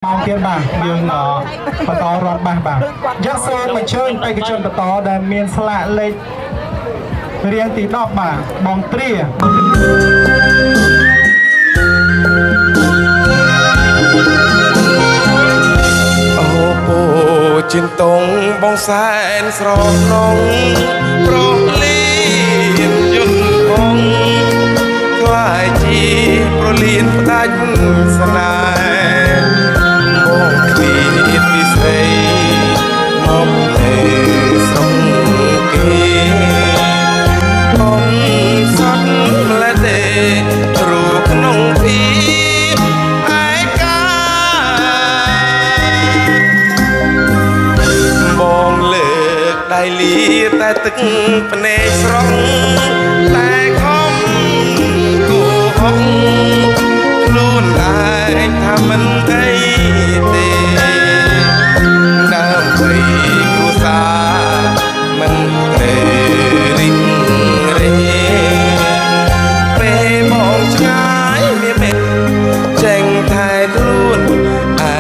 មកទៀតបាទយើងបន្តរត់បាទយកសូមអញ្ជើញបេក្ខជនបន្តដែលមានស្លាកលេខរៀងទី10បាទបងត្រាអូពូជិនតងបងសែនស្រស់នងប្រលៀនយន្តផងខ្លាយជាប្រលៀនផ្ដាច់ស្នេហ៍បងឃ្លៀតពីស្រីមកទេស្រុកគេបងសត់លែទេព្រោះក្នុងភាពឯកាបងលើកដៃលាតែទឹកភ្នែកស្រស់តែខំគូហងខ្លួនឯងថាមិនអីទេដើម្បីគ្រួសារមិនត្រេរិញរេពេលមកឆ្ងាយមានមេចេញថែខ្លួនឯ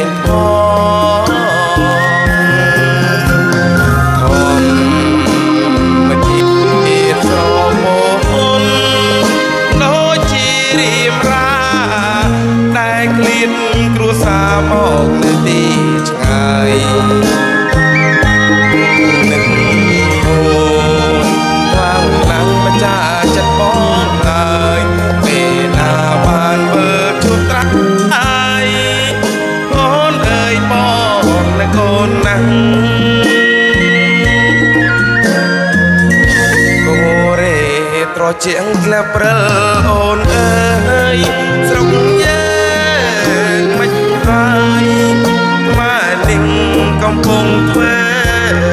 ងផងធំមកជីស្រមោនដូចជារៀមរាតែឃ្លាតគ្រួសារមកនៅទីឆ្ងាយនឹងអូនខ្លាំងណាស់ម្ចាស់ចិត្តបងហើយពេលណាបានមើលជួបត្រាស់ហើយអូនអើយបងនៅកូនណាស់គូរេត្រជាងក្លែព្រិលអូនអើយស្រុកយើងមិនហើយម៉ែលីងកំពុងធ្វើ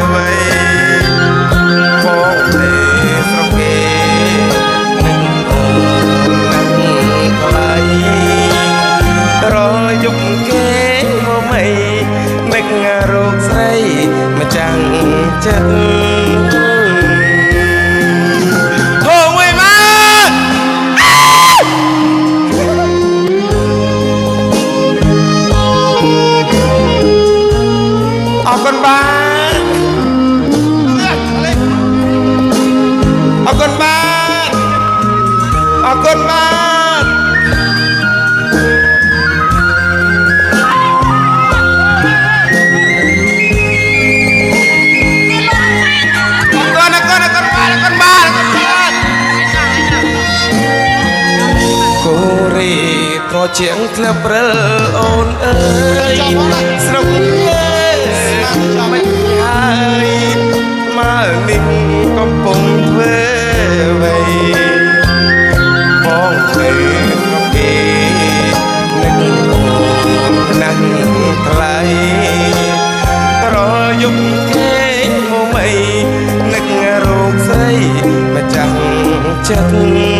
អ្វីបងទេស្រុកគេនឹងអូនណាស់ថ្លៃរយប់គេមកមិននឹករោគស្រីមកចាំងចិត្តអរគុណបាទអរគុណបាទអរគុណបាទគូរីត្រជាងក្លឹបរិលអូនអើយស្រុកមិនហើយម៉ើនេះកំពុងធ្វើអ្វីបងទៅក្នុងគេនឹងអូនណាស់ថ្លៃរយប់គេមកមិននឹករោគស្រីមកចាំងចិត្ត